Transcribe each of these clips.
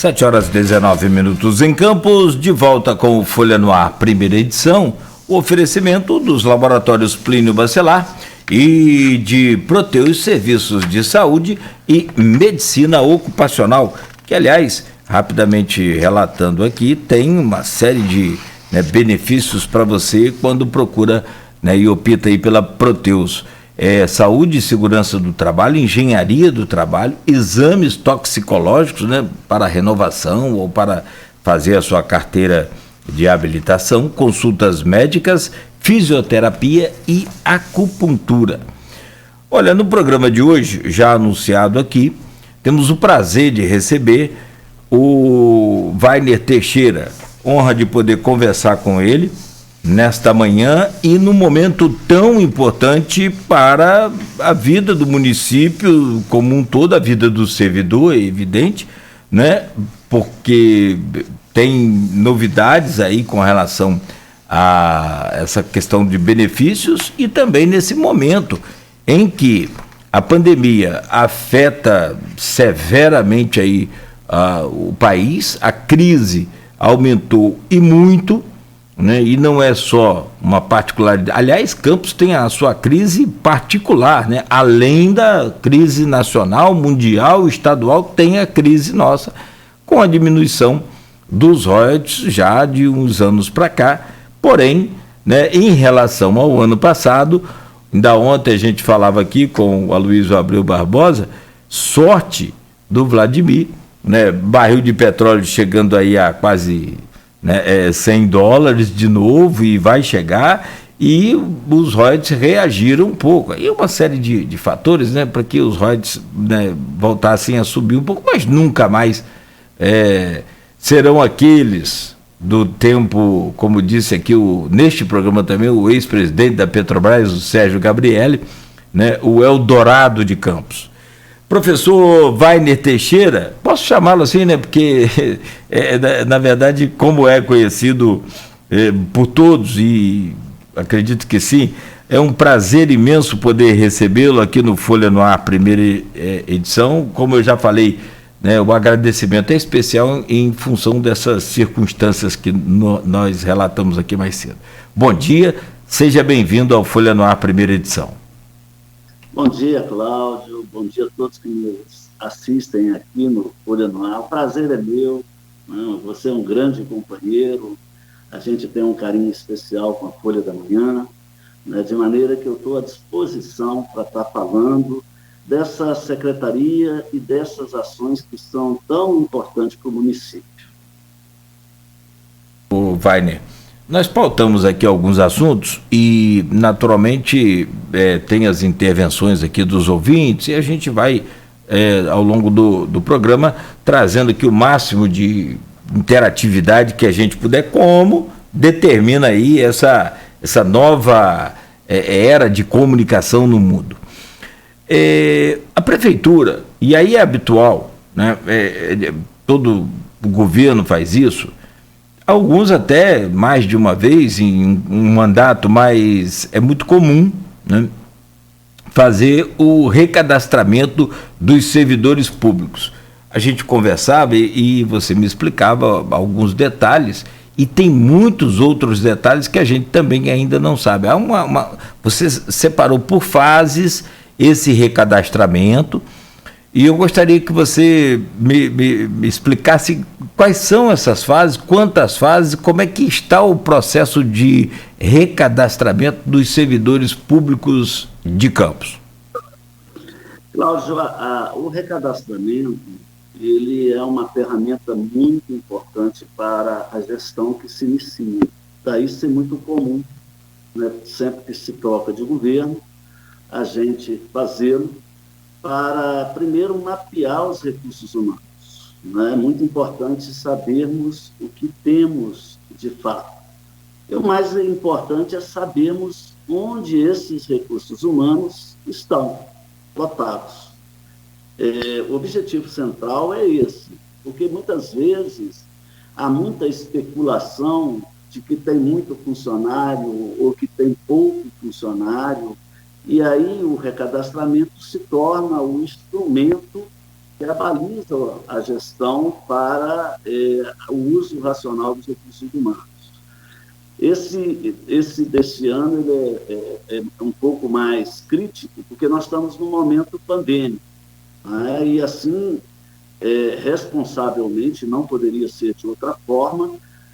7h19 em Campos, de volta com o Folha no Ar, primeira edição, o oferecimento dos laboratórios Plínio Bacelar e de Proteus Serviços de Saúde e Medicina Ocupacional, que, aliás, rapidamente relatando aqui, tem uma série de benefícios para você quando procura e opta aí pela Proteus. Saúde e segurança do trabalho, engenharia do trabalho, exames toxicológicos, para renovação ou para fazer a sua carteira de habilitação, consultas médicas, fisioterapia e acupuntura. Olha, no programa de hoje, já anunciado aqui, temos o prazer de receber o Vainer Teixeira, honra de poder conversar com ele nesta manhã e num momento tão importante para a vida do município como um todo, a vida do servidor, é evidente, porque tem novidades aí com relação a essa questão de benefícios e também nesse momento em que a pandemia afeta severamente aí o país, a crise aumentou e muito, e não é só uma particularidade. Aliás, Campos tem a sua crise particular, além da crise nacional, mundial, estadual, tem a crise nossa, com a diminuição dos royalties já de uns anos para cá. Porém, em relação ao ano passado, ainda ontem a gente falava aqui com o Aloysio Abreu Barbosa, sorte do Vladimir, barril de petróleo chegando aí a quase $100 de novo e vai chegar, e os royalties reagiram um pouco. E uma série de fatores para que os royalties voltassem a subir um pouco, mas nunca mais serão aqueles do tempo, como disse aqui neste programa também o ex-presidente da Petrobras, o Sérgio Gabrielli, o Eldorado de Campos. Professor Vainer Teixeira, posso chamá-lo assim, porque na verdade, como é conhecido por todos, e acredito que sim, é um prazer imenso poder recebê-lo aqui no Folha no Ar, primeira edição. Como eu já falei, o agradecimento é especial em função dessas circunstâncias que nós relatamos aqui mais cedo. Bom dia, seja bem-vindo ao Folha no Ar, primeira edição. Bom dia, Cláudio. Bom dia a todos que nos assistem aqui no Folha no Ar. O prazer é meu. Você é um grande companheiro. A gente tem um carinho especial com a Folha da Manhã, de maneira que eu estou à disposição para estar falando dessa secretaria e dessas ações que são tão importantes para o município. O Vainer, nós pautamos aqui alguns assuntos e, naturalmente, tem as intervenções aqui dos ouvintes e a gente vai, ao longo do programa, trazendo aqui o máximo de interatividade que a gente puder, como determina aí essa nova era de comunicação no mundo. A prefeitura, e aí é habitual, todo o governo faz isso, alguns até mais de uma vez em um mandato, mas é muito comum fazer o recadastramento dos servidores públicos. A gente conversava e você me explicava alguns detalhes, e tem muitos outros detalhes que a gente também ainda não sabe. Você separou por fases esse recadastramento, e eu gostaria que você me explicasse quais são essas fases, quantas fases, como é que está o processo de recadastramento dos servidores públicos de Campos. Cláudio, o recadastramento ele é uma ferramenta muito importante para a gestão que se inicia. Daí ser muito comum, sempre que se troca de governo, a gente fazê-lo para, primeiro, mapear os recursos humanos. É muito importante sabermos o que temos de fato. E o mais importante é sabermos onde esses recursos humanos estão lotados. O objetivo central é esse, porque muitas vezes há muita especulação de que tem muito funcionário ou que tem pouco funcionário, e aí o recadastramento se torna o instrumento que baliza a gestão para o uso racional dos recursos humanos. Esse deste ano ele é um pouco mais crítico, porque nós estamos num momento pandêmico, né? E assim, responsavelmente, não poderia ser de outra forma,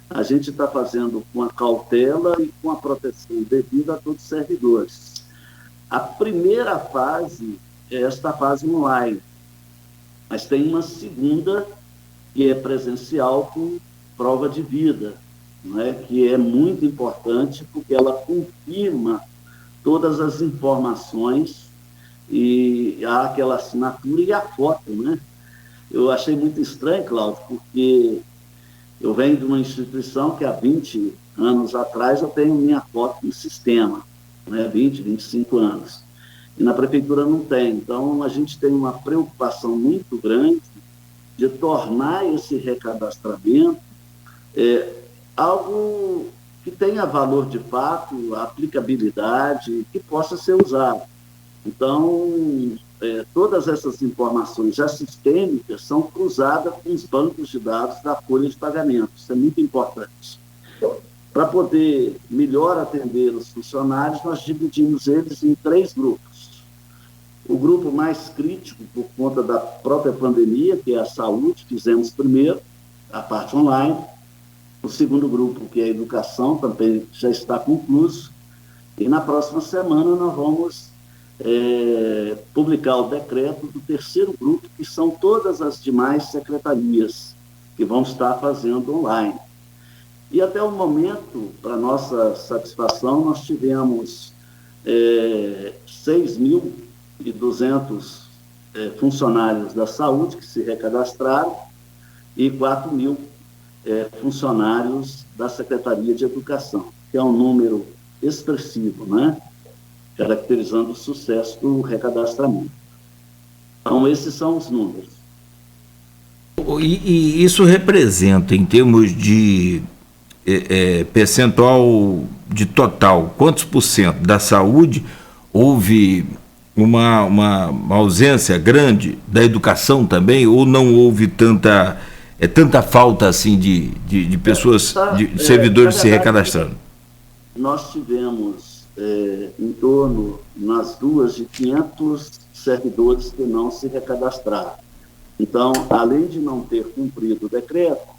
a gente está fazendo com a cautela e com a proteção devida a todos os servidores. A primeira fase é esta fase online, mas tem uma segunda que é presencial com prova de vida, né, que é muito importante porque ela confirma todas as informações e há aquela assinatura e a foto, né? Eu achei muito estranho, Cláudio, porque eu venho de uma instituição que há 20 anos atrás eu tenho minha foto no sistema, né, 20, 25 anos. E na prefeitura não tem. Então, a gente tem uma preocupação muito grande de tornar esse recadastramento algo que tenha valor de fato, aplicabilidade, que possa ser usado. Então, todas essas informações já sistêmicas são cruzadas com os bancos de dados da folha de pagamento. Isso é muito importante. Para poder melhor atender os funcionários, nós dividimos eles em 3 grupos. O grupo mais crítico, por conta da própria pandemia, que é a saúde, fizemos primeiro, a parte online. O segundo grupo, que é a educação, também já está concluído. E na próxima semana nós vamos publicar o decreto do terceiro grupo, que são todas as demais secretarias que vão estar fazendo online. E até o momento, para nossa satisfação, nós tivemos 6.200 funcionários da saúde que se recadastraram e 4.000 funcionários da Secretaria de Educação, que é um número expressivo, né? Caracterizando o sucesso do recadastramento. Então, esses são os números. E isso representa, em termos de percentual de total, quantos por cento da saúde houve uma ausência grande da educação também, ou não houve tanta falta assim de pessoas, de servidores se recadastrando? Nós tivemos em torno, nas duas, de 500 servidores que não se recadastraram. Então, além de não ter cumprido o decreto,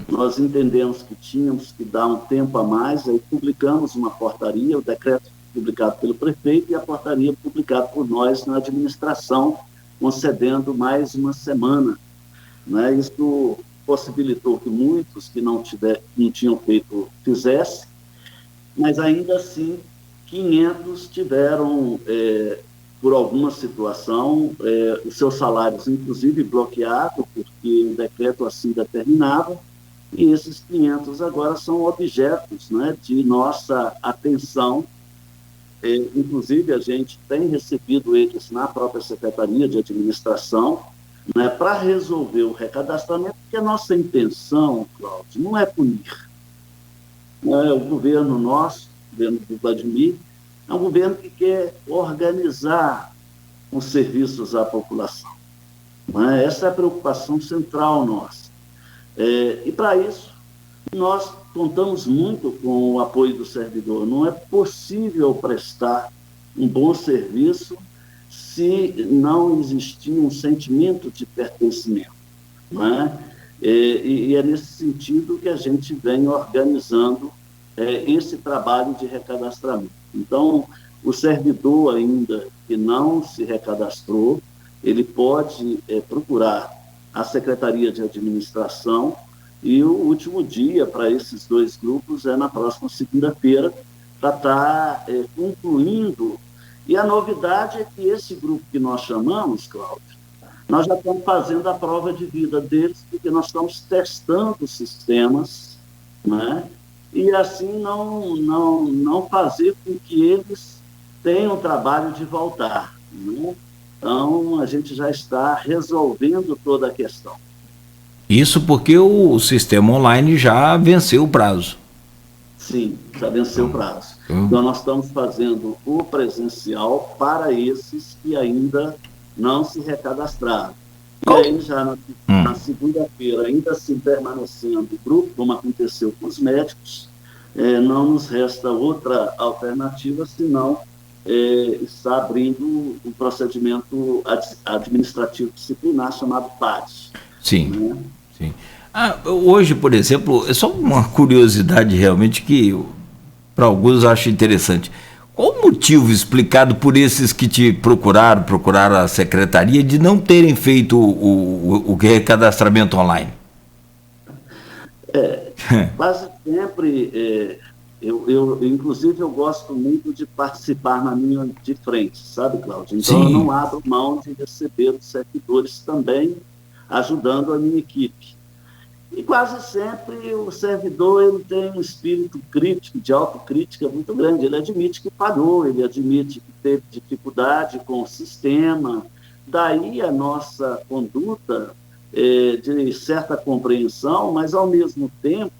nós entendemos que tínhamos que dar um tempo a mais, aí publicamos uma portaria, o decreto publicado pelo prefeito e a portaria publicada por nós na administração, concedendo mais uma semana, né? Isso possibilitou que muitos que não tinham feito, fizessem, mas ainda assim 500 tiveram, por alguma situação, os seus salários, inclusive, bloqueados, porque o decreto assim determinava, e esses 500 agora são objetos, né, de nossa atenção. Inclusive, a gente tem recebido eles na própria Secretaria de Administração, né, para resolver o recadastramento, porque a nossa intenção, Cláudio, não é punir. O governo nosso, o governo do Vladimir, é um governo que quer organizar os serviços à população. Essa é a preocupação central nossa. E, para isso, nós contamos muito com o apoio do servidor. Não é possível prestar um bom serviço se não existir um sentimento de pertencimento. E é nesse sentido que a gente vem organizando esse trabalho de recadastramento. Então, o servidor ainda que não se recadastrou, ele pode procurar a Secretaria de Administração, e o último dia para esses 2 grupos é na próxima segunda-feira, para estar concluindo. E a novidade é que esse grupo que nós chamamos, Cláudio, nós já estamos fazendo a prova de vida deles, porque nós estamos testando os sistemas, né? E assim não fazer com que eles tenham o trabalho de voltar, né? Então, a gente já está resolvendo toda a questão. Isso porque o sistema online já venceu o prazo. Sim, já venceu o prazo. Então, nós estamos fazendo o presencial para esses que ainda não se recadastraram. E aí, já na segunda-feira, ainda assim permanecendo o grupo, como aconteceu com os médicos, não nos resta outra alternativa senão estar abrindo um procedimento administrativo disciplinar chamado PAD. Sim, Né? sim. Hoje, por exemplo, é só uma curiosidade realmente que para alguns eu acho interessante. Qual o motivo explicado por esses que te procuraram a secretaria de não terem feito o recadastramento online? Quase sempre, inclusive, eu gosto muito de participar na linha de frente, sabe, Cláudio? Então, eu não abro mão de receber os servidores também, ajudando a minha equipe. E quase sempre o servidor ele tem um espírito crítico, de autocrítica muito grande. Ele admite que falhou, ele admite que teve dificuldade com o sistema. Daí a nossa conduta de certa compreensão, mas ao mesmo tempo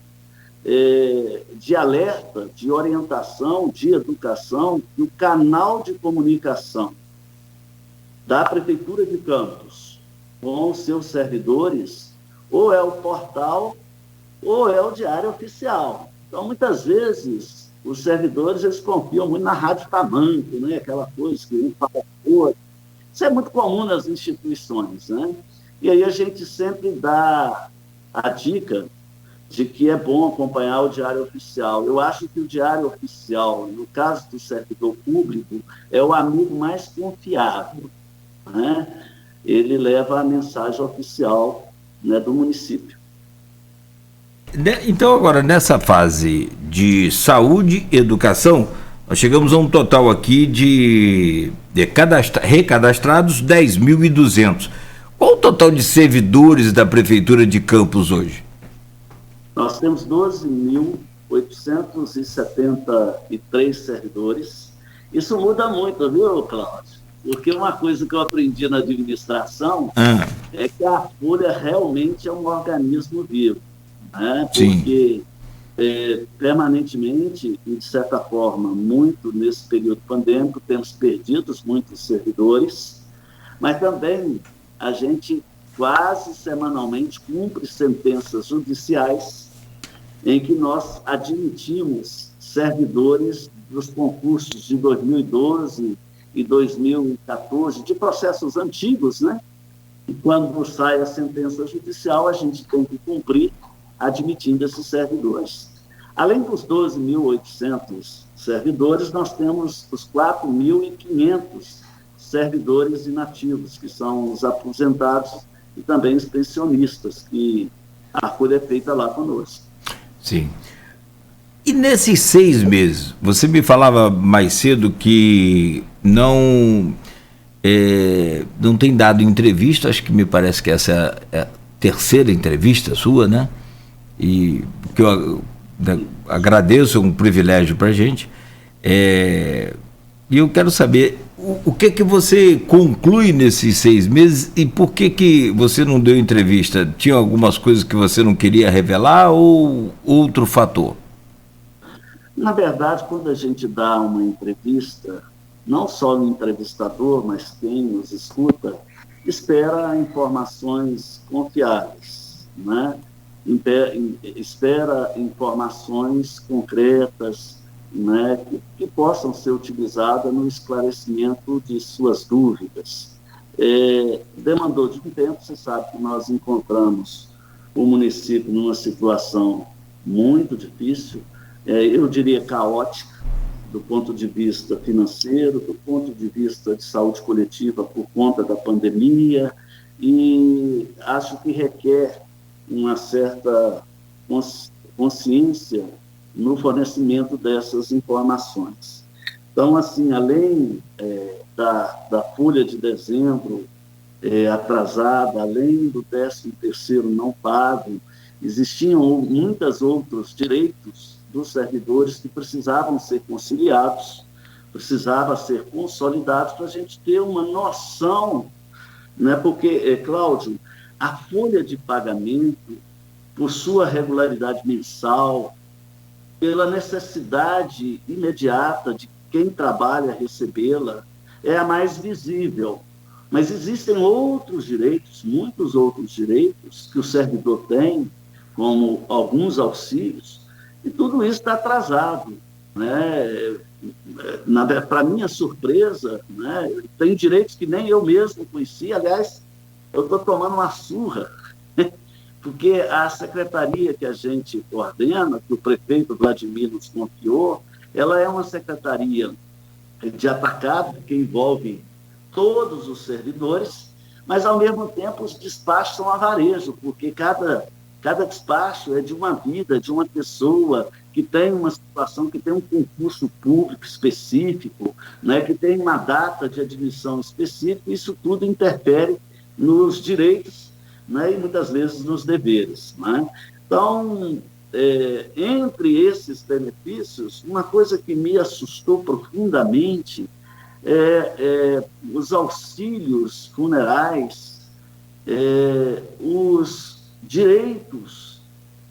de alerta, de orientação, de educação, no canal de comunicação da Prefeitura de Campos com os seus servidores, ou é o portal, ou é o Diário Oficial. Então, muitas vezes, os servidores eles confiam muito na Rádio Tamanco, né? Aquela coisa que um fala coisa. Isso é muito comum nas instituições, né? E aí a gente sempre dá a dica de que é bom acompanhar o Diário Oficial. Eu acho que o Diário Oficial, no caso do servidor público, é o amigo mais confiável, né? Ele leva a mensagem oficial, né, do município. Então, agora, nessa fase de saúde e educação, nós chegamos a um total aqui de recadastrados 10.200. Qual o total de servidores da Prefeitura de Campos hoje? Nós temos 12.873 servidores. Isso muda muito, viu, Cláudio? Porque uma coisa que eu aprendi na administração é que a Folha realmente é um organismo vivo, né? Porque permanentemente, e de certa forma, muito nesse período pandêmico, temos perdido muitos servidores, mas também a gente quase semanalmente cumpre sentenças judiciais em que nós admitimos servidores dos concursos de 2012 e 2014, de processos antigos, né? E quando sai a sentença judicial, a gente tem que cumprir admitindo esses servidores. Além dos 12.800 servidores, nós temos os 4.500 servidores inativos, que são os aposentados e também os pensionistas, que a folha é feita lá conosco. Sim. E nesses 6 meses, você me falava mais cedo que não tem dado entrevista, acho que me parece que essa é a terceira entrevista sua, né? E que eu agradeço, é um privilégio para a gente. E eu quero saber o que você conclui nesses 6 meses e por que você não deu entrevista? Tinha algumas coisas que você não queria revelar ou outro fator? Na verdade, quando a gente dá uma entrevista, não só o entrevistador, mas quem nos escuta, espera informações confiáveis, né? Espera informações concretas, né? que possam ser utilizadas no esclarecimento de suas dúvidas. Demandou de um tempo, você sabe que nós encontramos o município numa situação muito difícil, eu diria caótica, do ponto de vista financeiro, do ponto de vista de saúde coletiva por conta da pandemia, e acho que requer uma certa consciência no fornecimento dessas informações. Então, assim, além da folha de dezembro atrasada, além do 13º não pago, existiam muitos outros direitos dos servidores que precisavam ser conciliados, precisavam ser consolidados para a gente ter uma noção, né? Porque, Cláudio, a folha de pagamento, por sua regularidade mensal, pela necessidade imediata de quem trabalha recebê-la, é a mais visível. Mas existem outros direitos, muitos outros direitos que o servidor tem, como alguns auxílios, e tudo isso está atrasado, né? Para minha surpresa, né, tem direitos que nem eu mesmo conhecia. Aliás, eu estou tomando uma surra, porque a secretaria que a gente coordena, que o prefeito Vladimir nos confiou, ela é uma secretaria de atacado, que envolve todos os servidores, mas, ao mesmo tempo, os despachos são a varejo, porque cada despacho é de uma vida, de uma pessoa que tem uma situação, que tem um concurso público específico, né, que tem uma data de admissão específica. Isso tudo interfere nos direitos, né, e muitas vezes nos deveres, né? Então, entre esses benefícios, uma coisa que me assustou profundamente os auxílios funerais, os direitos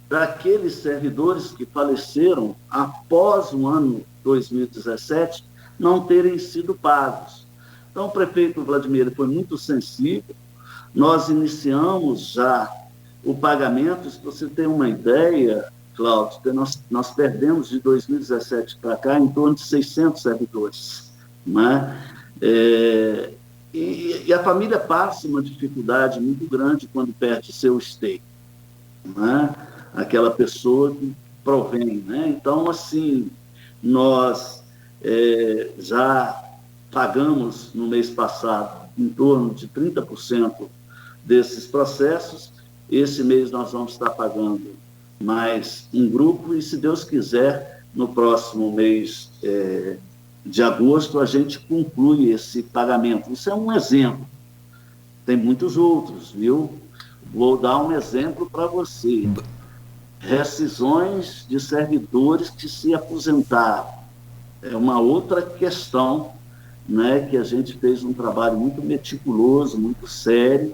daqueles servidores que faleceram após o ano 2017 não terem sido pagos. Então, o prefeito Vladimir foi muito sensível. Nós iniciamos já o pagamento. Se você tem uma ideia, Cláudio, nós perdemos de 2017 para cá em torno de 600 servidores, né? E a família passa uma dificuldade muito grande quando perde seu esteio, né? Aquela pessoa que provém, né? Então, assim, nós já pagamos no mês passado em torno de 30% desses processos. Esse mês nós vamos estar pagando mais um grupo e, se Deus quiser, no próximo mês de agosto, a gente conclui esse pagamento. Isso é um exemplo. Tem muitos outros, viu? Vou dar um exemplo para você. Rescisões de servidores que se aposentaram. É uma outra questão, né, que a gente fez um trabalho muito meticuloso, muito sério,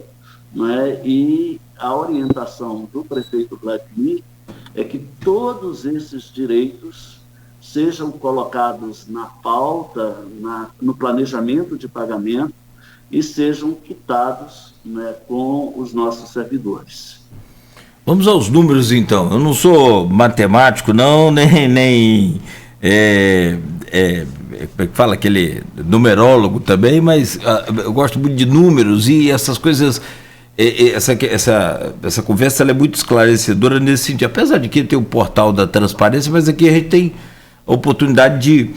né, e a orientação do prefeito Vladimir é que todos esses direitos sejam colocados na pauta, no planejamento de pagamento, e sejam quitados, né, com os nossos servidores. Vamos aos números, então. Eu não sou matemático, não, nem como é que fala, aquele numerólogo também, mas eu gosto muito de números e essas coisas. Essa conversa ela é muito esclarecedora nesse sentido, apesar de que tem o portal da transparência, mas aqui a gente tem a oportunidade de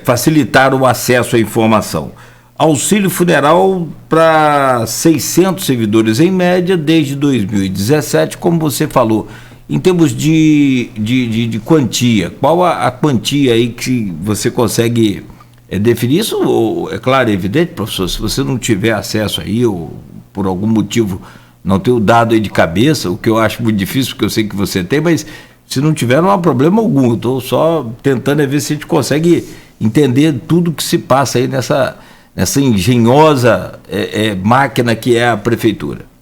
facilitar o acesso à informação. Auxílio funeral para 600 servidores em média desde 2017, como você falou. Em termos de quantia, qual a quantia aí que você consegue definir? Isso, é claro, é evidente, professor, se você não tiver acesso aí, ou por algum motivo não ter o dado aí de cabeça, o que eu acho muito difícil, porque eu sei que você tem, mas se não tiver, não há problema algum. Estou só tentando ver se a gente consegue entender tudo que se passa aí nessa engenhosa máquina que é a prefeitura.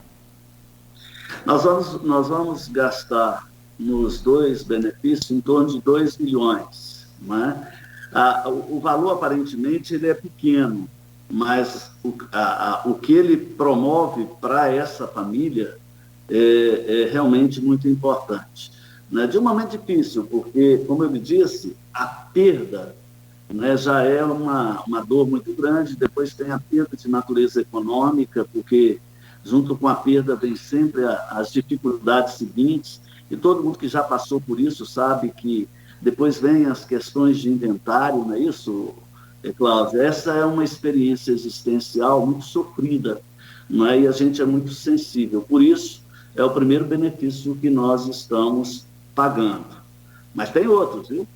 Nós vamos gastar nos dois benefícios em torno de 2 milhões. Né? O valor, aparentemente, ele é pequeno, mas o que ele promove para essa família é realmente muito importante. Né? De um momento difícil, porque, como eu me disse, a perda, né, já é uma dor muito grande. Depois tem a perda de natureza econômica, porque junto com a perda vem sempre as dificuldades seguintes, e todo mundo que já passou por isso sabe que depois vem as questões de inventário, não é isso, Cláudio? Essa é uma experiência existencial muito sofrida, não é? E a gente é muito sensível. Por isso, é o primeiro benefício que nós estamos pagando. Mas tem outros, viu?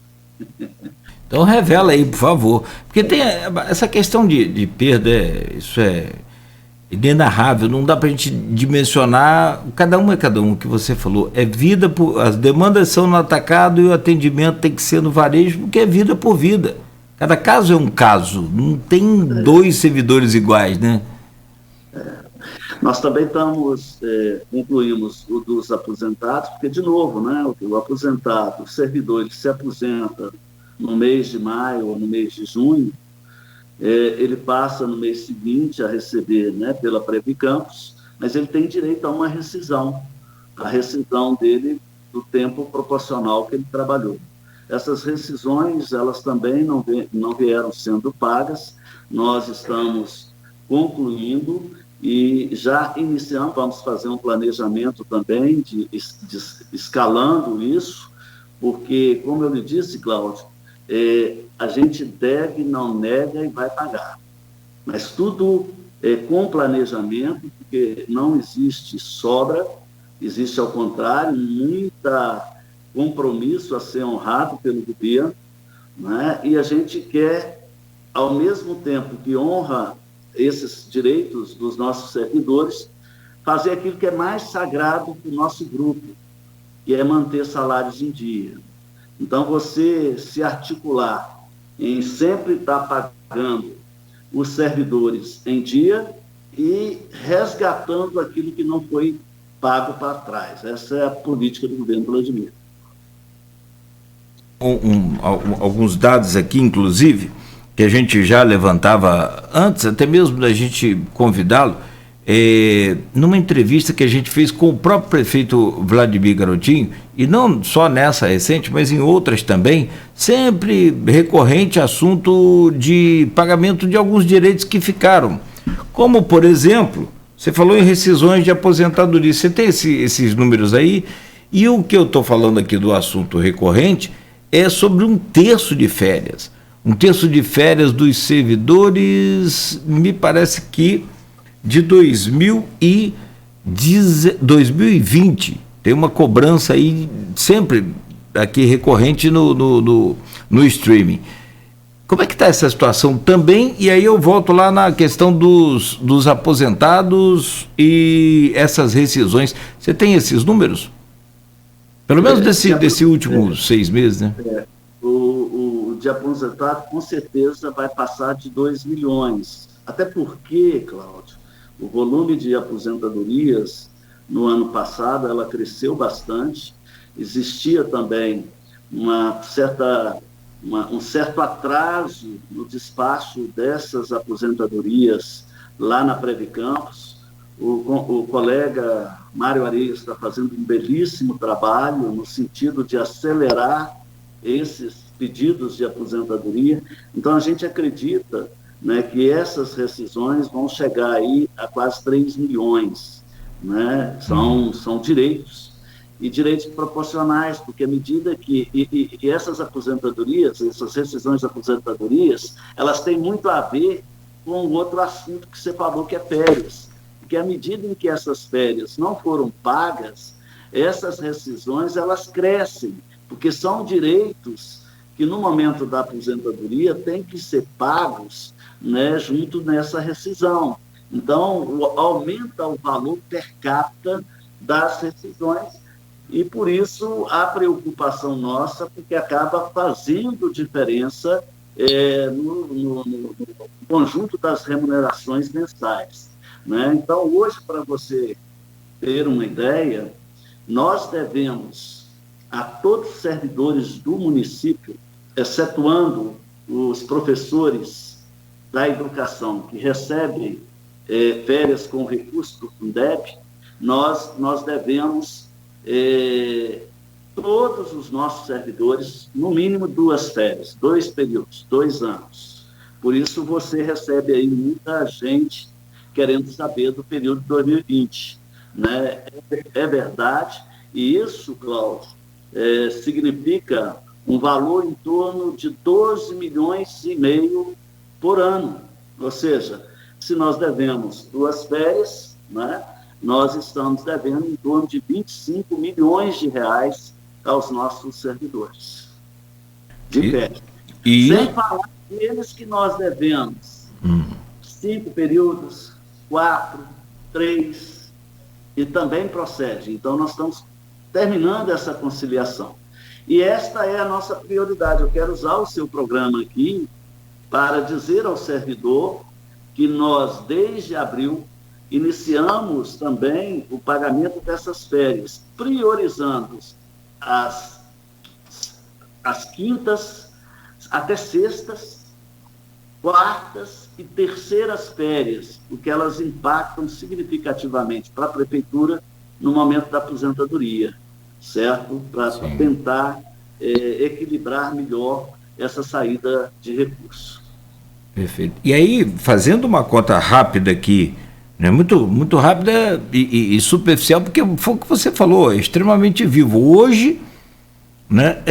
Então revela aí, por favor. Porque tem essa questão de perda, isso é inenarrável, não dá para a gente dimensionar. Cada um que você falou. É vida por. As demandas são no atacado e o atendimento tem que ser no varejo, porque é vida por vida. Cada caso é um caso, não tem dois servidores iguais, né? Nós também incluímos o dos aposentados, porque, de novo, né, o aposentado, o servidor, ele se aposenta no mês de maio ou no mês de junho, ele passa no mês seguinte a receber, né, pela Previcampos, mas ele tem direito a uma rescisão, a rescisão dele do tempo proporcional que ele trabalhou. Essas rescisões, elas também não vieram sendo pagas, nós estamos concluindo e já iniciamos, vamos fazer um planejamento também de escalando isso, porque, como eu lhe disse, Cláudio, a gente deve, não nega e vai pagar. Mas tudo com planejamento, porque não existe sobra, existe, ao contrário, muita compromisso a ser honrado pelo governo, né? E a gente quer, ao mesmo tempo que honra esses direitos dos nossos servidores, fazer aquilo que é mais sagrado para o nosso grupo, que é manter salários em dia. Então, você se articular em sempre estar pagando os servidores em dia e resgatando aquilo que não foi pago para trás. Essa é a política do governo Vladimir. Alguns dados aqui, inclusive, que a gente já levantava antes, até mesmo da gente convidá-lo, numa entrevista que a gente fez com o próprio prefeito Vladimir Garotinho, e não só nessa recente, mas em outras também, sempre recorrente assunto de pagamento de alguns direitos que ficaram. Como, por exemplo, você falou em rescisões de aposentadoria, você tem esses números aí, e o que eu estou falando aqui do assunto recorrente é sobre 1/3 de férias. 1/3 de férias dos servidores, me parece que de 2020. Tem uma cobrança aí, sempre aqui recorrente no streaming. Como é que está essa situação também? E aí eu volto lá na questão dos aposentados e essas rescisões. Você tem esses números? Pelo menos desse último 6 meses, né? O de aposentado, com certeza, vai passar de 2 milhões. Até porque, Cláudio, o volume de aposentadorias no ano passado, ela cresceu bastante. Existia também um certo atraso no despacho dessas aposentadorias lá na Previcampos. O colega Mário Arias está fazendo um belíssimo trabalho no sentido de acelerar esses pedidos de aposentadoria. Então, a gente acredita, né, que essas rescisões vão chegar aí a quase 3 milhões. Né? São direitos, e direitos proporcionais, porque à medida que... E essas aposentadorias, essas rescisões de aposentadorias, elas têm muito a ver com o outro assunto que você falou, que é férias. Porque à medida em que essas férias não foram pagas, essas rescisões, elas crescem, porque são direitos que no momento da aposentadoria têm que ser pagos, né, junto nessa rescisão. Então, aumenta o valor per capita das rescisões, e por isso a preocupação nossa, porque acaba fazendo diferença no conjunto das remunerações mensais. Né? Então, hoje, para você ter uma ideia, nós devemos a todos os servidores do município, excetuando os professores da educação que recebem férias com recurso do Fundeb, nós devemos todos os nossos servidores, no mínimo 2 férias, 2 períodos, 2 anos. Por isso você recebe aí muita gente querendo saber do período de 2020. Né? É verdade, e isso, Cláudio, significa um valor em torno de 12 milhões e meio por ano. Ou seja, se nós devemos 2 férias, né, nós estamos devendo em torno de 25 milhões de reais aos nossos servidores de férias. Sem falar deles que nós devemos 5 períodos, 4, 3, e também procede. Então, nós estamos terminando essa conciliação. E esta é a nossa prioridade. Eu quero usar o seu programa aqui para dizer ao servidor que nós, desde abril, iniciamos também o pagamento dessas férias, priorizando as quintas até sextas, quartas e terceiras férias, porque elas impactam significativamente para a prefeitura no momento da aposentadoria, certo? Para tentar equilibrar melhor essa saída de recursos. Perfeito. E aí, fazendo uma conta rápida aqui, né, muito rápida e superficial, porque foi o que você falou, é extremamente vivo. Hoje, né,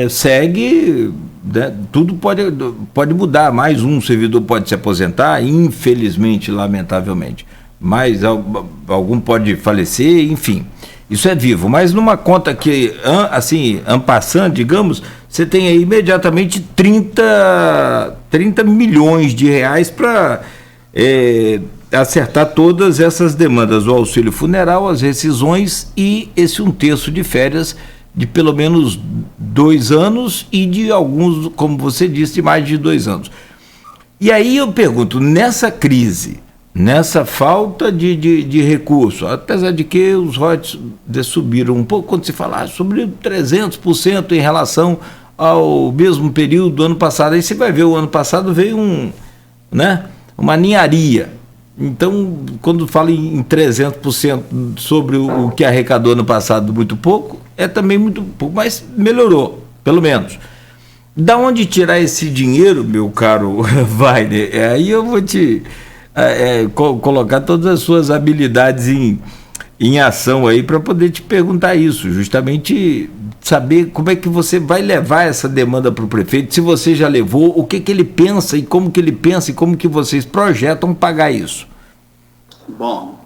segue, né, tudo pode mudar, mais um servidor pode se aposentar, infelizmente, lamentavelmente, mas algum pode falecer, enfim, isso é vivo. Mas numa conta que, assim, en passant, digamos, você tem aí imediatamente 30 milhões de reais para acertar todas essas demandas, o auxílio funeral, as rescisões e esse 1/3 de férias de pelo menos 2 anos e de alguns, como você disse, de mais de 2 anos. E aí eu pergunto, nessa crise, nessa falta de recurso, apesar de que os royalties subiram um pouco, quando se fala sobre 300% em relação ao mesmo período do ano passado, aí você vai ver, o ano passado veio uma ninharia. Então, quando fala em 300% sobre o que arrecadou no passado, muito pouco, é também muito pouco, mas melhorou, pelo menos. Da onde tirar esse dinheiro, meu caro Wagner? Aí eu vou te colocar todas as suas habilidades em ação aí para poder te perguntar isso, justamente saber como é que você vai levar essa demanda para o prefeito, se você já levou, o que ele pensa e como que ele pensa e como que vocês projetam pagar isso. Bom,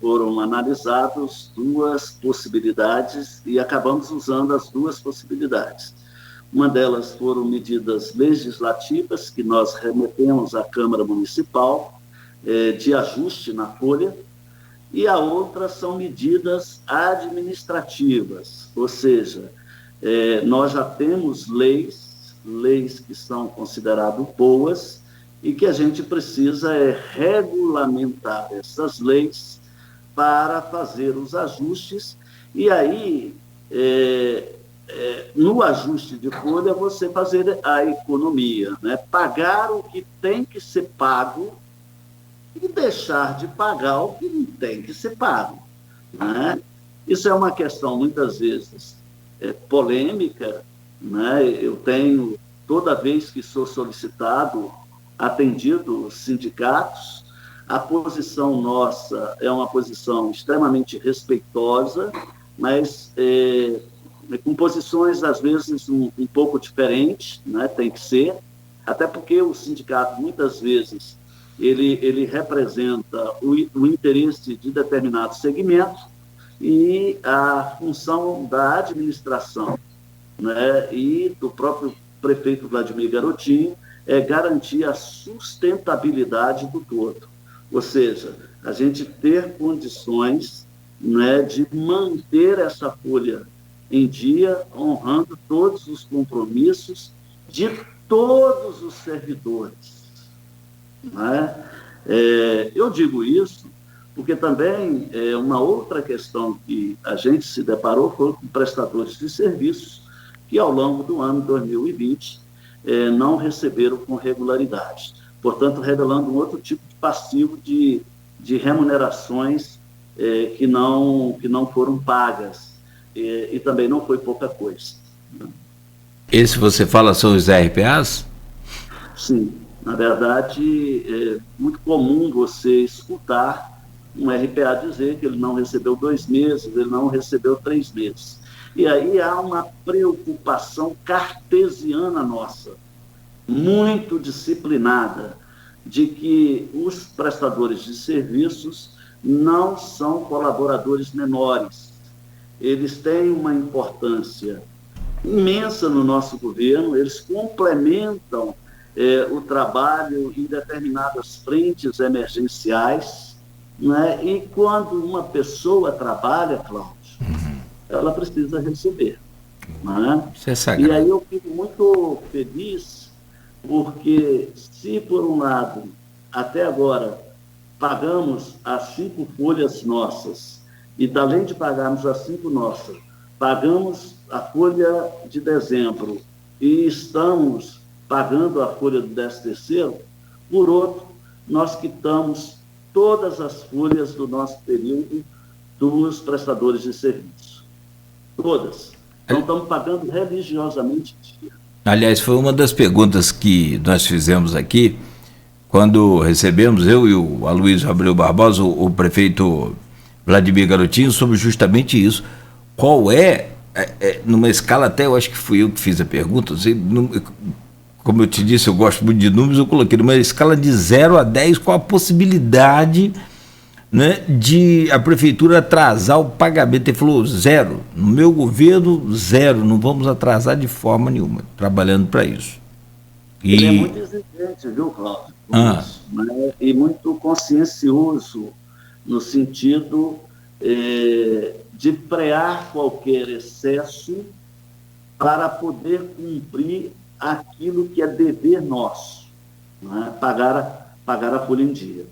foram analisadas 2 possibilidades e acabamos usando as 2 possibilidades. Uma delas foram medidas legislativas que nós remetemos à Câmara Municipal de ajuste na folha, e a outra são medidas administrativas, ou seja, nós já temos leis que são consideradas boas e que a gente precisa regulamentar essas leis para fazer os ajustes, e aí, no ajuste de folha, você fazer a economia, né? Pagar o que tem que ser pago e deixar de pagar o que não tem que ser pago, né? Isso é uma questão, muitas vezes, polêmica, né? Eu tenho, toda vez que sou solicitado, atendido os sindicatos, a posição nossa é uma posição extremamente respeitosa, mas com posições, às vezes, um pouco diferentes, né? Tem que ser, até porque o sindicato, muitas vezes, ele representa o interesse de determinado segmento e a função da administração, né, e do próprio prefeito Vladimir Garotinho é garantir a sustentabilidade do todo. Ou seja, a gente ter condições, né, de manter essa folha em dia, honrando todos os compromissos de todos os servidores. Né? Eu digo isso porque também uma outra questão que a gente se deparou foi com prestadores de serviços que, ao longo do ano 2020, não receberam com regularidade. Portanto, revelando um outro tipo de passivo de remunerações que não foram pagas, e também não foi pouca coisa. Esse você fala são os RPAs? Sim. Na verdade, é muito comum você escutar um RPA dizer que ele não recebeu 2 meses, ele não recebeu 3 meses. E aí há uma preocupação cartesiana nossa, muito disciplinada, de que os prestadores de serviços não são colaboradores menores. Eles têm uma importância imensa no nosso governo, eles complementam o trabalho em determinadas frentes emergenciais, né? E quando uma pessoa trabalha, Cláudio, ela precisa receber. Né? E aí eu fico muito feliz, porque se por um lado, até agora, pagamos as 5 folhas nossas, e além de pagarmos as 5 nossas, pagamos a folha de dezembro, e estamos pagando a folha do 13º, por outro, nós quitamos todas as folhas do nosso período dos prestadores de serviço. Todas. Então, estamos pagando religiosamente dia. Aliás, foi uma das perguntas que nós fizemos aqui, quando recebemos, eu e o Aloysio Abreu Barbosa, o prefeito Vladimir Garotinho, sobre justamente isso. Qual numa escala, até eu acho que fui eu que fiz a pergunta, como eu te disse, eu gosto muito de números, eu coloquei numa escala de 0 a 10, qual a possibilidade, né, de a prefeitura atrasar o pagamento. Ele falou 0, no meu governo 0, não vamos atrasar de forma nenhuma, trabalhando para isso. Ele é muito exigente, viu, Cláudio? Isso, né? E muito consciencioso no sentido de frear qualquer excesso para poder cumprir aquilo que é dever nosso, né? Pagar a folha em dia.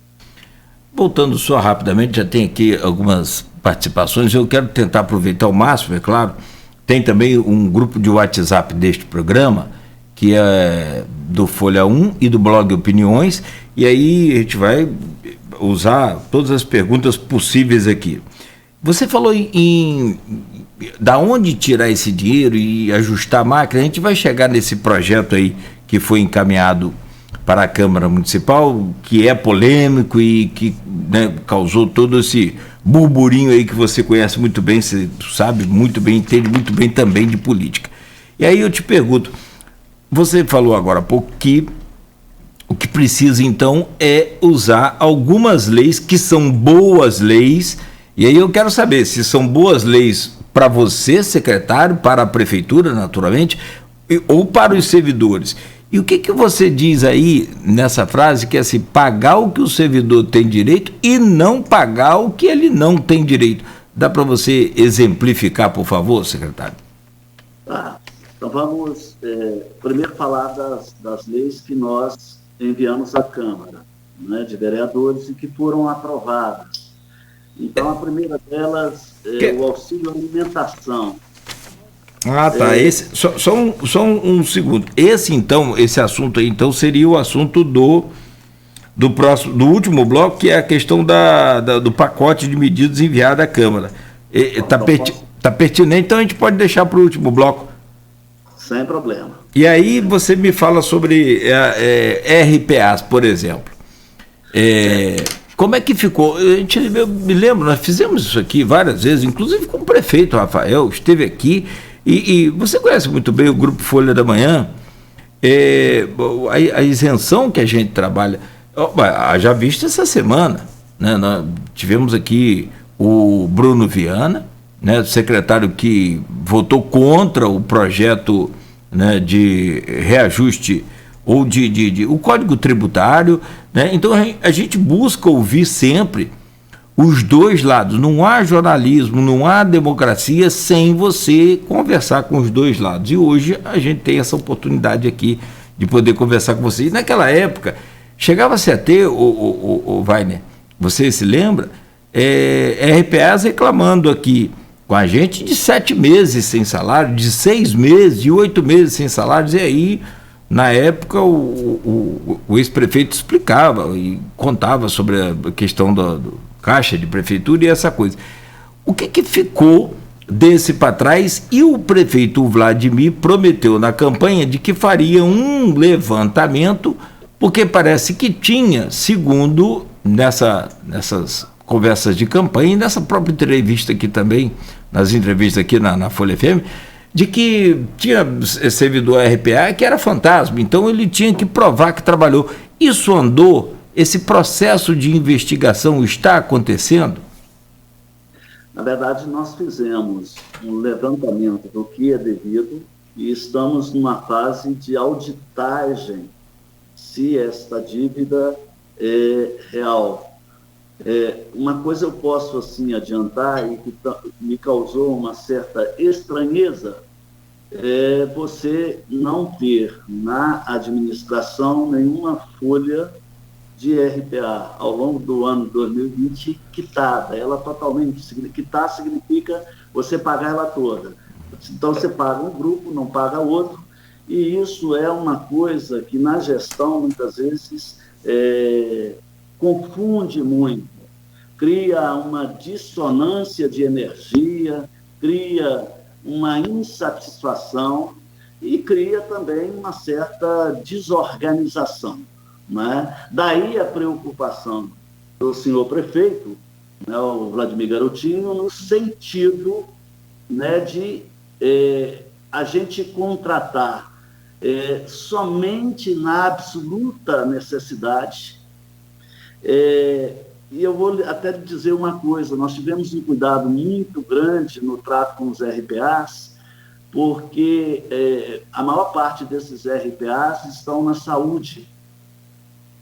Voltando só rapidamente, já tem aqui algumas participações, eu quero tentar aproveitar ao máximo, é claro. Tem também um grupo de WhatsApp deste programa, que é do Folha 1 e do blog Opiniões, e aí a gente vai usar todas as perguntas possíveis aqui. Você falou da onde tirar esse dinheiro e ajustar a máquina. A gente vai chegar nesse projeto aí que foi encaminhado para a Câmara Municipal, que é polêmico e que, né, causou todo esse burburinho aí que você conhece muito bem, você sabe muito bem, entende muito bem também de política. E aí eu te pergunto, você falou agora há pouco que o que precisa então é usar algumas leis que são boas leis, e aí eu quero saber se são boas leis para você, secretário, para a prefeitura, naturalmente, ou para os servidores. E o que você diz aí nessa frase, que é assim, pagar o que o servidor tem direito e não pagar o que ele não tem direito? Dá para você exemplificar, por favor, secretário? Então vamos primeiro falar das leis que nós enviamos à Câmara, né, de vereadores e que foram aprovadas. Então a primeira delas é o auxílio alimentação. Tá. Esse, só um segundo. Esse assunto aí, então, seria o assunto do último bloco, que é a questão do pacote de medidas enviado à Câmara. Está pertinente, então a gente pode deixar para o último bloco. Sem problema. E aí você me fala sobre RPAs, por exemplo. Como é que ficou? Eu me lembro, nós fizemos isso aqui várias vezes, inclusive com o prefeito Rafael, esteve aqui. E você conhece muito bem o Grupo Folha da Manhã, a isenção que a gente trabalha, já visto essa semana, né? Nós tivemos aqui o Bruno Viana, né, secretário que votou contra o projeto, né, de reajuste ou o Código Tributário, né? Então a gente busca ouvir sempre os dois lados. Não há jornalismo, não há democracia sem você conversar com os dois lados. E hoje a gente tem essa oportunidade aqui de poder conversar com você. E naquela época, chegava-se a ter, o Wagner, você se lembra? RPAs reclamando aqui com a gente de 7 meses sem salário, de 6 meses, de 8 meses sem salários. E aí, na época, o ex-prefeito explicava e contava sobre a questão do caixa de prefeitura e essa coisa. O que ficou desse para trás? E o prefeito Vladimir prometeu na campanha de que faria um levantamento, porque parece que tinha, segundo nessas conversas de campanha e nessa própria entrevista aqui também, nas entrevistas aqui na Folha FM, de que tinha servidor RPA que era fantasma, então ele tinha que provar que trabalhou. Isso andou? Esse processo de investigação está acontecendo? Na verdade, nós fizemos um levantamento do que é devido e estamos numa fase de auditagem se esta dívida é real. Uma coisa eu posso assim adiantar e que me causou uma certa estranheza é você não ter na administração nenhuma folha de RPA ao longo do ano 2020 quitada. Ela totalmente, quitar significa você pagar ela toda. Então você paga um grupo, não paga outro, E isso é uma coisa que na gestão, muitas vezes, confunde muito, cria uma dissonância de energia, cria uma insatisfação e cria também uma certa desorganização, né? Daí a preocupação do senhor prefeito, né, o Vladimir Garotinho, no sentido, né, de a gente contratar somente na absoluta necessidade. E eu vou até lhe dizer uma coisa, nós tivemos um cuidado muito grande no trato com os RPAs, porque a maior parte desses RPAs estão na saúde.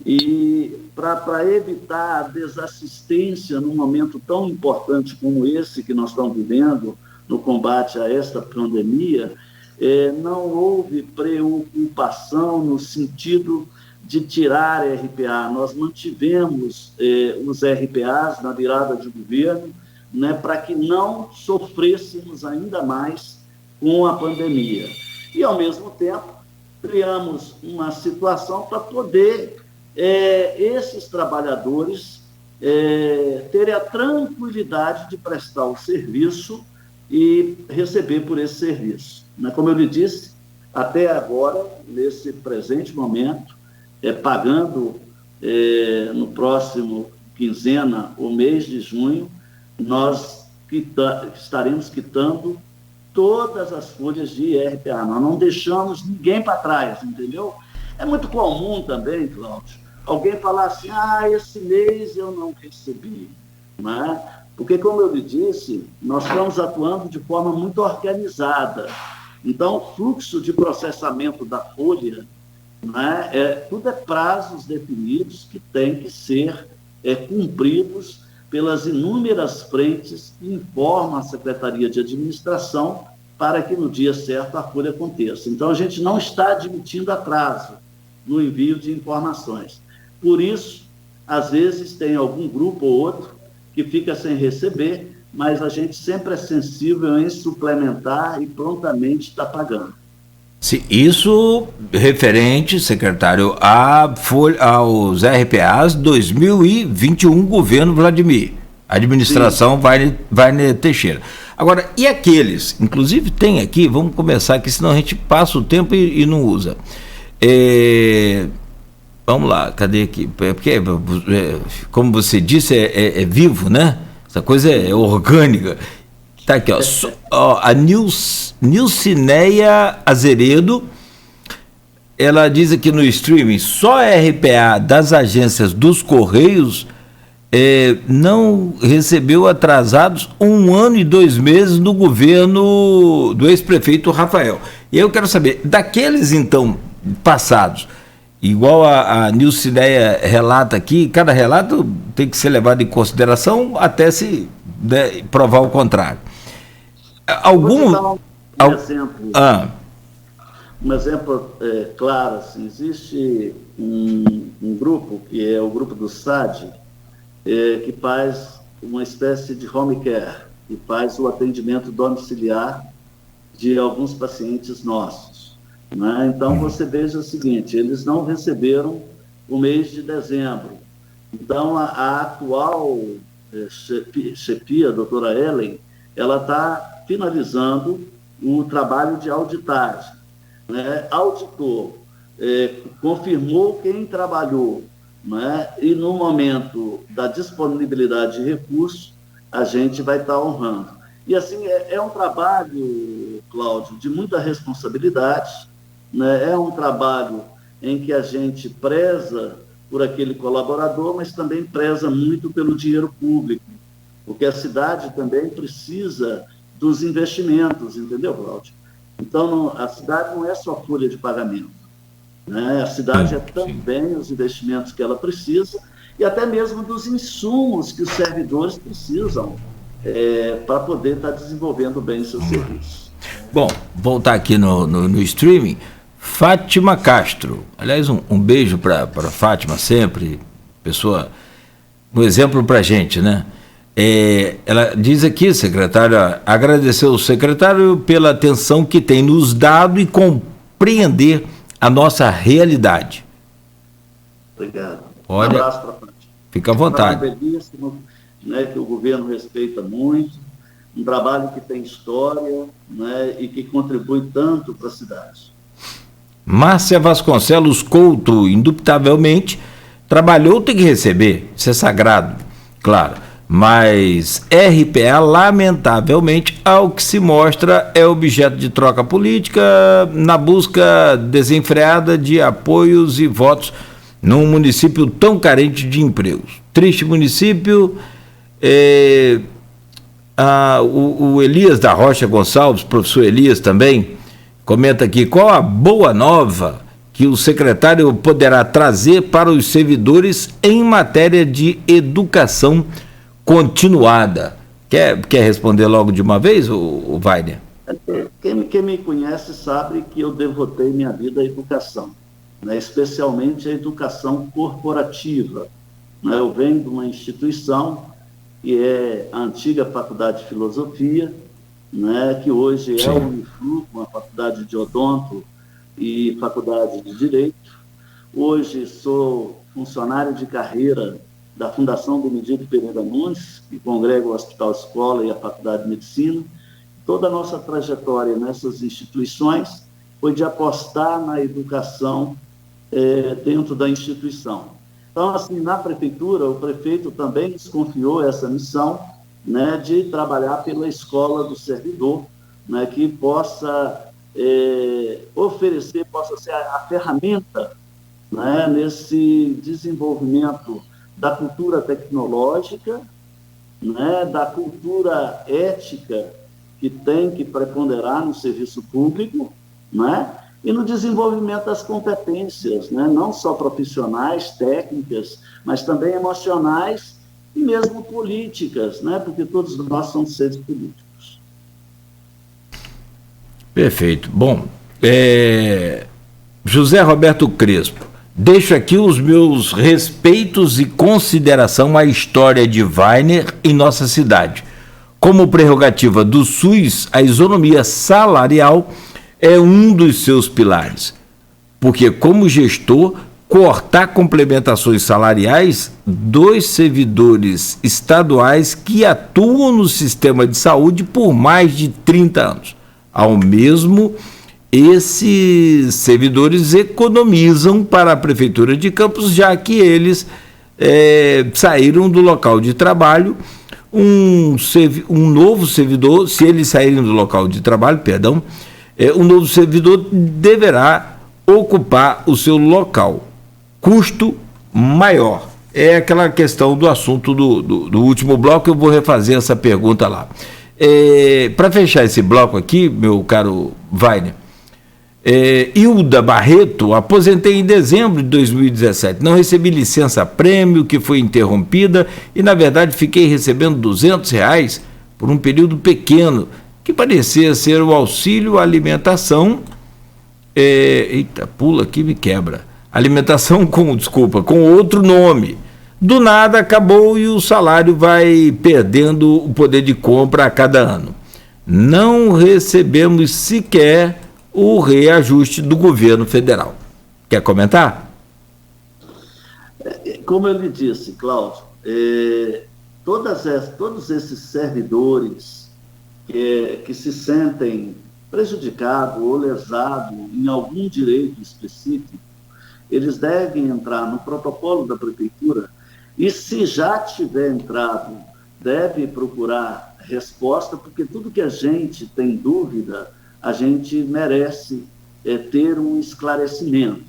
E para evitar a desassistência num momento tão importante como esse que nós estamos vivendo, no combate a esta pandemia, não houve preocupação no sentido de tirar RPA. Nós mantivemos os RPAs na virada de governo, né, para que não sofrêssemos ainda mais com a pandemia. E, ao mesmo tempo, criamos uma situação para poder esses trabalhadores terem a tranquilidade de prestar o serviço e receber por esse serviço. Como eu lhe disse, até agora, nesse presente momento, pagando no próximo quinzena, o mês de junho, nós estaremos quitando todas as folhas de RPA. Nós não deixamos ninguém para trás, entendeu? É muito comum também, Cláudio, alguém falar assim, esse mês eu não recebi, né? Porque, como eu lhe disse, nós estamos atuando de forma muito organizada. Então, o fluxo de processamento da folha, né, tudo é prazos definidos que têm que ser cumpridos pelas inúmeras frentes que informam a Secretaria de Administração para que no dia certo a folha aconteça. Então, a gente não está admitindo atraso no envio de informações. Por isso, às vezes, tem algum grupo ou outro que fica sem receber, mas a gente sempre é sensível em suplementar e prontamente está pagando. Isso referente, secretário, aos RPAs 2021, governo Vladimir, administração Wagner Teixeira. Agora, e aqueles, inclusive tem aqui, vamos começar aqui, senão a gente passa o tempo e não usa. Vamos lá, cadê aqui? Porque, como você disse, é vivo, né? Essa coisa é orgânica. Está aqui, a Nilcineia Azeredo, ela diz aqui no streaming, só a RPA das agências dos Correios não recebeu atrasados 1 ano e 2 meses no governo do ex-prefeito Rafael. E eu quero saber, daqueles então passados, igual a Nilcineia relata aqui, cada relato tem que ser levado em consideração até se provar o contrário. Um exemplo claro, assim, existe um grupo, que é o grupo do SAD, que faz uma espécie de home care, que faz o atendimento domiciliar de alguns pacientes nossos, né? Então, você veja o seguinte, eles não receberam o mês de dezembro. Então, a atual chefia, a doutora Ellen, ela está finalizando o trabalho de auditagem, né? Auditor, confirmou quem trabalhou, né? E no momento da disponibilidade de recursos, a gente vai estar honrando. E assim, é um trabalho, Cláudio, de muita responsabilidade, né? É um trabalho em que a gente preza por aquele colaborador, mas também preza muito pelo dinheiro público, porque a cidade também precisa dos investimentos, entendeu, Cláudio? Então, a cidade não é só folha de pagamento, né? A cidade é também os investimentos que ela precisa e até mesmo dos insumos que os servidores precisam para poder estar desenvolvendo bem seus serviços. Bom, voltar aqui no streaming, Fátima Castro, aliás, um beijo para Fátima sempre, pessoa, um exemplo para a gente, né? Ela diz aqui, secretário, agradecer ao secretário pela atenção que tem nos dado e compreender a nossa realidade. Obrigado. Olha, um abraço para a Fátima. Fica à vontade. Um trabalho belíssimo, né, que o governo respeita muito, um trabalho que tem história, né, e que contribui tanto para a cidade. Márcia Vasconcelos Couto, indubitavelmente, trabalhou, tem que receber, isso é sagrado, claro. Mas RPA, lamentavelmente, ao que se mostra, é objeto de troca política na busca desenfreada de apoios e votos num município tão carente de empregos. Triste município. O Elias da Rocha Gonçalves, professor Elias também, comenta aqui: qual a boa nova que o secretário poderá trazer para os servidores em matéria de educação continuada? Quer responder logo de uma vez, o Wagner? Quem me conhece sabe que eu devotei minha vida à educação, né, especialmente à educação corporativa. Né, eu venho de uma instituição que é a antiga Faculdade de Filosofia, né, que hoje é o Uniflu, uma faculdade de odonto e faculdade de Direito. Hoje sou funcionário de carreira da Fundação Benedito Pereira Nunes, que congrega o Hospital Escola e a Faculdade de Medicina. Toda a nossa trajetória nessas instituições foi de apostar na educação dentro da instituição. Então, assim, na prefeitura, o prefeito também nos confiou essa missão, né, de trabalhar pela escola do servidor, né, que possa oferecer, possa ser a ferramenta, né, nesse desenvolvimento da cultura tecnológica, né, da cultura ética que tem que preponderar no serviço público, né, e no desenvolvimento das competências, né, não só profissionais, técnicas, mas também emocionais e mesmo políticas, né, porque todos nós somos seres políticos. Perfeito. Bom, José Roberto Crespo, deixo aqui os meus respeitos e consideração à história de Wagner em nossa cidade. Como prerrogativa do SUS, a isonomia salarial é um dos seus pilares, porque como gestor, cortar complementações salariais dos servidores estaduais que atuam no sistema de saúde por mais de 30 anos. Ao mesmo, esses servidores economizam para a Prefeitura de Campos, já que eles saíram do local de trabalho. Um novo servidor, se eles saírem do local de trabalho, um novo servidor deverá ocupar o seu local. Custo maior. É aquela questão do assunto do último bloco, eu vou refazer essa pergunta lá. Para fechar esse bloco aqui, meu caro Wagner, Hilda Barreto, aposentei em dezembro de 2017, não recebi licença-prêmio, que foi interrompida, e na verdade fiquei recebendo R$200 por um período pequeno, que parecia ser o auxílio alimentação, pula aqui, me quebra, alimentação com outro nome. Do nada acabou e o salário vai perdendo o poder de compra a cada ano. Não recebemos sequer o reajuste do governo federal. Quer comentar? Como eu lhe disse, Cláudio, todos esses servidores que se sentem prejudicados ou lesados em algum direito específico, eles devem entrar no protocolo da prefeitura e, se já tiver entrado, deve procurar resposta, porque tudo que a gente tem dúvida, a gente merece ter um esclarecimento.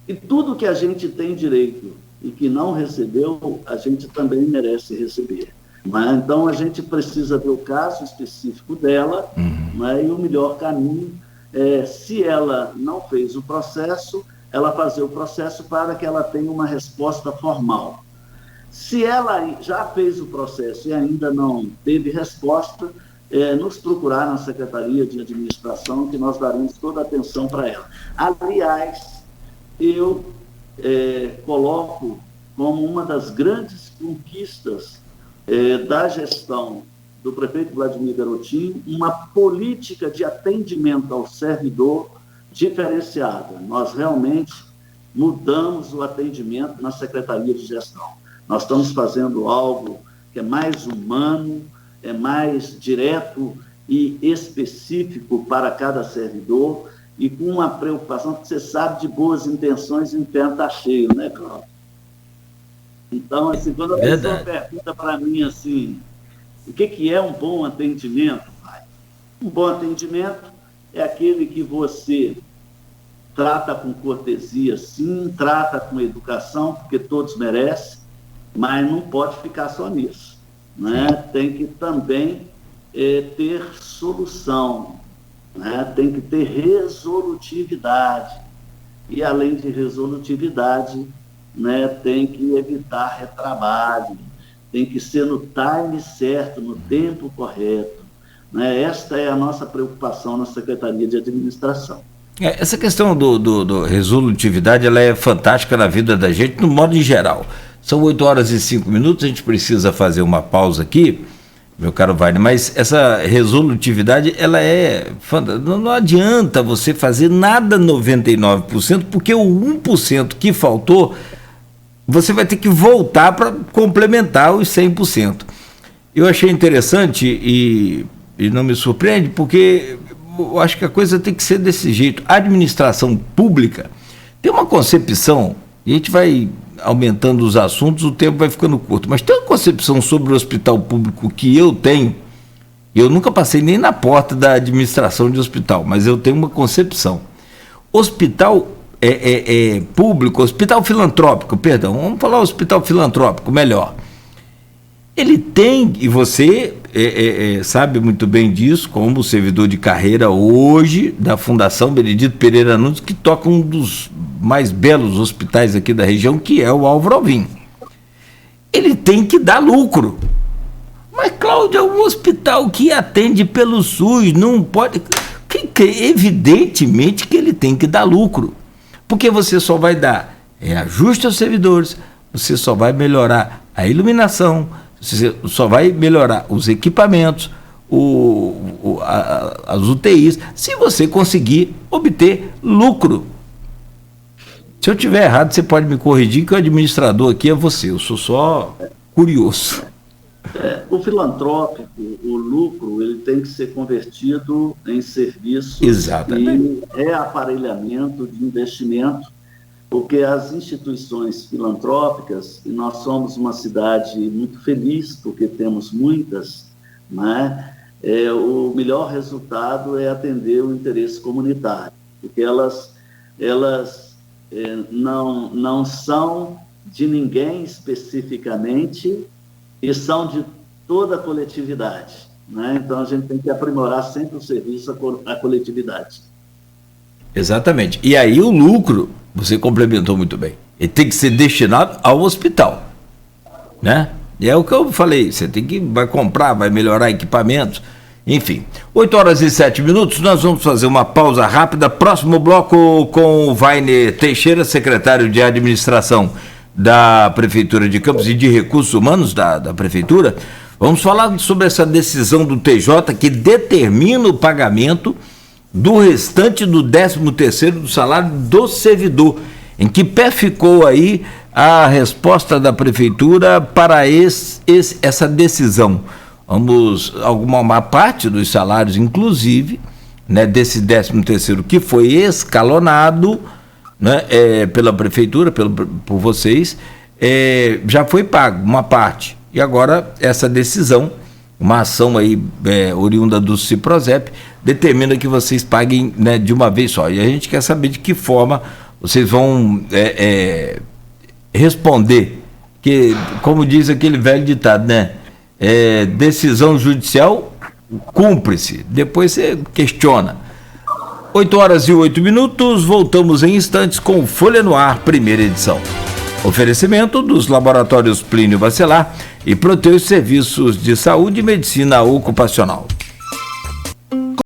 E tudo que a gente tem direito e que não recebeu, a gente também merece receber. Mas, então, a gente precisa ver o caso específico dela, né, e o melhor caminho é, se ela não fez o processo, ela fazer o processo para que ela tenha uma resposta formal. Se ela já fez o processo e ainda não teve resposta, nos procurar na Secretaria de Administração, que nós daremos toda a atenção para ela. Aliás, eu coloco como uma das grandes conquistas da gestão do prefeito Vladimir Garotinho uma política de atendimento ao servidor diferenciada. Nós realmente mudamos o atendimento na Secretaria de Gestão. Nós estamos fazendo algo que é mais humano, é mais direto e específico para cada servidor e com uma preocupação, porque você sabe, de boas intenções, o inferno está cheio, né, Cláudio? Então, assim, quando a pessoa pergunta para mim assim, o que é um bom atendimento, pai? Um bom atendimento é aquele que você trata com cortesia, sim, trata com educação, porque todos merecem, mas não pode ficar só nisso, né? Tem que também ter solução, né? Tem que ter resolutividade, e além de resolutividade, né, tem que evitar retrabalho, tem que ser no time certo, no tempo correto, né? Esta é a nossa preocupação na Secretaria de Administração. Essa questão do resolutividade, ela é fantástica na vida da gente, no modo em geral. São 8h05, a gente precisa fazer uma pausa aqui, meu caro Wagner, mas essa resolutividade, ela é fantástica. Não adianta você fazer nada 99%, porque o 1% que faltou, você vai ter que voltar para complementar os 100%. Eu achei interessante e não me surpreende, porque eu acho que a coisa tem que ser desse jeito. A administração pública tem uma concepção, e a gente vai aumentando os assuntos, o tempo vai ficando curto, mas tem uma concepção sobre o hospital público que eu tenho. Eu nunca passei nem na porta da administração de hospital, mas eu tenho uma concepção. Hospital público, hospital filantrópico, perdão, vamos falar hospital filantrópico melhor. Ele tem, e você sabe muito bem disso, como servidor de carreira hoje da Fundação Benedito Pereira Nunes, que toca um dos mais belos hospitais aqui da região, que é o Álvaro Alvim. Ele tem que dar lucro. Mas, Cláudio, é um hospital que atende pelo SUS, não pode... Evidentemente que ele tem que dar lucro, porque você só vai dar ajuste aos servidores, você só vai melhorar a iluminação, você só vai melhorar os equipamentos, as UTIs, se você conseguir obter lucro. Se eu estiver errado, você pode me corrigir, que o administrador aqui é você, eu sou só curioso. O filantrópico, o lucro, ele tem que ser convertido em serviço. Exatamente. E aparelhamento de investimento, porque as instituições filantrópicas, e nós somos uma cidade muito feliz, porque temos muitas, né? O melhor resultado é atender o interesse comunitário, porque elas não são de ninguém especificamente, e são de toda a coletividade, né? Então a gente tem que aprimorar sempre o serviço à coletividade. Vai E aí o lucro, você complementou muito bem, ele tem que ser destinado ao hospital, né? E é o que eu falei, você vai comprar, vai melhorar equipamentos, enfim. 8h07, nós vamos fazer uma pausa rápida, próximo bloco com o Wagner Teixeira, secretário de Administração da Prefeitura de Campos e de Recursos Humanos da Prefeitura. Vamos falar sobre essa decisão do TJ que determina o pagamento do restante do 13º do salário do servidor. Em que pé ficou aí a resposta da Prefeitura para essa decisão? Uma parte dos salários, inclusive, né, desse 13º que foi escalonado, né, pela Prefeitura, por vocês, já foi pago uma parte. E agora essa decisão, uma ação aí oriunda do Ciprozep, determina que vocês paguem, né, de uma vez só. E a gente quer saber de que forma vocês vão responder, que, como diz aquele velho ditado, né, decisão judicial cumpre-se, depois você questiona. 8h08, voltamos em instantes com Folha no Ar, primeira edição. Oferecimento dos laboratórios Plínio Bacelar e Proteus Serviços de Saúde e Medicina Ocupacional.